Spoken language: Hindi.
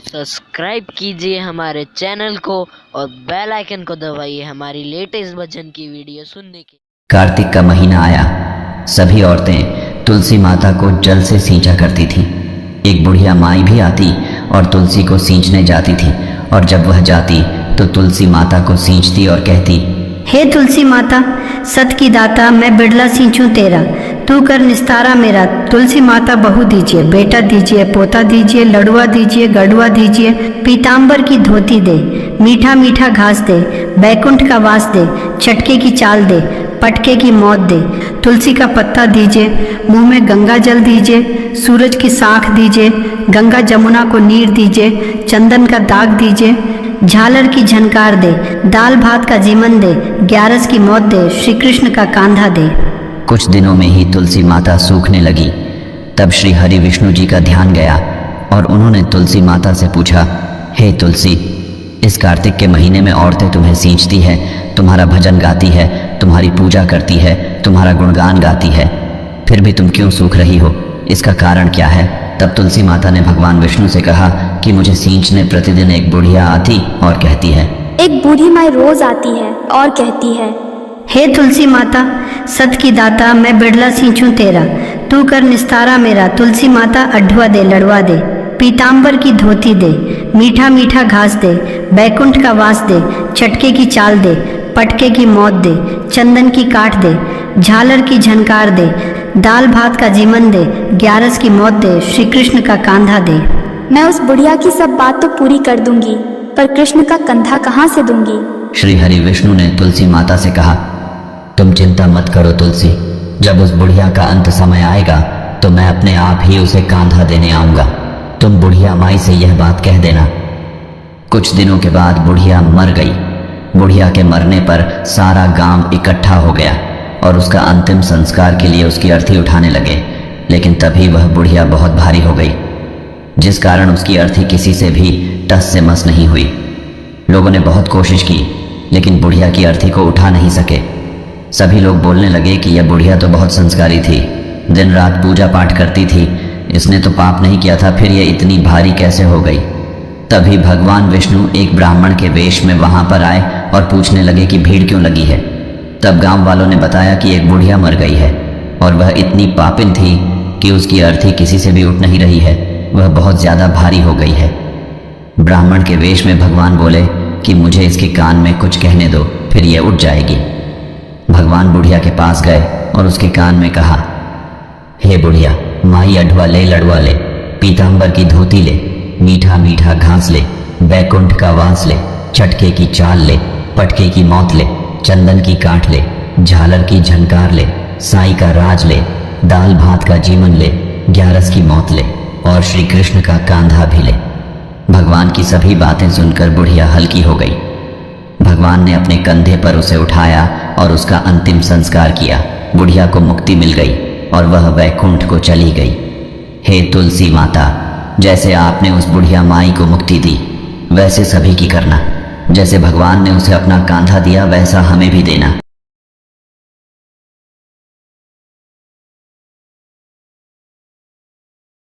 सब्सक्राइब कीजिए हमारे चैनल को और बेल आइकन को दबाइए हमारी लेटेस्ट भजन की वीडियो सुनने के। कार्तिक का महीना आया। सभी औरतें तुलसी माता को जल से सींचा करती थीं। एक बुढ़िया माई भी आती और तुलसी को सींचने जाती थी, और जब वह जाती तो तुलसी माता को सींचती और कहती, हे तुलसी माता, सत की दाता, मैं बिड़ला सींचूं तेरा, तू कर निस्तारा मेरा। तुलसी माता बहू दीजिए, बेटा दीजिए, पोता दीजिए, लड़ुआ दीजिए, गड़ुआ दीजिए, पीताम्बर की धोती दे, मीठा मीठा घास दे, बैकुंठ का वास दे, चटके की चाल दे, पटके की मौत दे। तुलसी का पत्ता दीजिए, मुंह में गंगा जल दीजिए, सूरज की साख दीजिए, गंगा जमुना को नीर दीजिए, चंदन का दाग दीजिए, झालर की झनकार दे, दाल भात का जीवन दे, ग्यारस की मौत दे, श्री कृष्ण का कांधा दे। कुछ दिनों में ही तुलसी माता सूखने लगी। तब श्री हरि विष्णु जी का ध्यान गया और उन्होंने तुलसी माता से पूछा, हे तुलसी, इस कार्तिक के महीने में औरतें तुम्हें सींचती है, तुम्हारा भजन गाती है, तुम्हारी पूजा करती है, तुम्हारा गुणगान गाती है, फिर भी तुम क्यों सूख रही हो? इसका कारण क्या है? तब तुलसी माता ने भगवान विष्णु से कहा कि मुझे सींचने प्रतिदिन एक बुढ़िया आती और कहती है, एक बूढ़ी माई रोज आती है और कहती है, हे तुलसी माता, सत की दाता, मैं बिड़ला सींचूं तेरा, तू कर निस्तारा मेरा। तुलसी माता अढुआ दे, लड़वा दे, पीताम्बर की धोती दे, मीठा मीठा घास दे, बैकुंठ का वास दे, चटके की चाल दे, पटके की मौत दे, चंदन की काठ दे, झालर की झनकार दे, दाल भात का जीवन दे, ग्यारस की मौत दे, श्री कृष्ण का कांधा दे। मैं उस बुढ़िया की सब बात तो पूरी कर दूंगी, पर कृष्ण का कंधा कहाँ से दूंगी? श्री हरि विष्णु ने तुलसी माता से कहा, तुम चिंता मत करो तुलसी, जब उस बुढ़िया का अंत समय आएगा तो मैं अपने आप ही उसे कांधा देने आऊंगा। तुम बुढ़िया माई से यह बात कह देना। कुछ दिनों के बाद बुढ़िया मर गई। बुढ़िया के मरने पर सारा गांव इकट्ठा हो गया और उसका अंतिम संस्कार के लिए उसकी अर्थी उठाने लगे, लेकिन तभी वह बुढ़िया बहुत भारी हो गई, जिस कारण उसकी अर्थी किसी से भी टस से मस नहीं हुई। लोगों ने बहुत कोशिश की, लेकिन बुढ़िया की अर्थी को उठा नहीं सके। सभी लोग बोलने लगे कि यह बुढ़िया तो बहुत संस्कारी थी, दिन रात पूजा पाठ करती थी, इसने तो पाप नहीं किया था, फिर यह इतनी भारी कैसे हो गई? तभी भगवान विष्णु एक ब्राह्मण के वेश में वहां पर आए और पूछने लगे कि भीड़ क्यों लगी है। तब गांव वालों ने बताया कि एक बुढ़िया मर गई है और वह इतनी पापिन थी कि उसकी अर्थी किसी से भी उठ नहीं रही है, वह बहुत ज्यादा भारी हो गई है। ब्राह्मण के वेश में भगवान बोले कि मुझे इसके कान में कुछ कहने दो, फिर यह उठ जाएगी। भगवान बुढ़िया के पास गए और उसके कान में कहा, हे बुढ़िया, माई अढुआ ले, लड़ुआ ले, पीताम्बर की धोती ले, मीठा मीठा घास ले, बैकुंठ का वास ले, चटके की चाल ले, पटके की मौत ले, चंदन की काठ ले, झालर की झनकार ले, साई का राज ले, दाल भात का जीवन ले, ग्यारस की मौत ले, और श्री कृष्ण का कांधा भी ले। भगवान की सभी बातें सुनकर बुढ़िया हल्की हो गई। भगवान ने अपने कंधे पर उसे उठाया और उसका अंतिम संस्कार किया। बुढ़िया को मुक्ति मिल गई और वह वैकुंठ को चली गई। हे तुलसी माता, जैसे आपने उस बुढ़िया माई को मुक्ति दी, वैसे सभी की करना। जैसे भगवान ने उसे अपना कांधा दिया, वैसा हमें भी देना।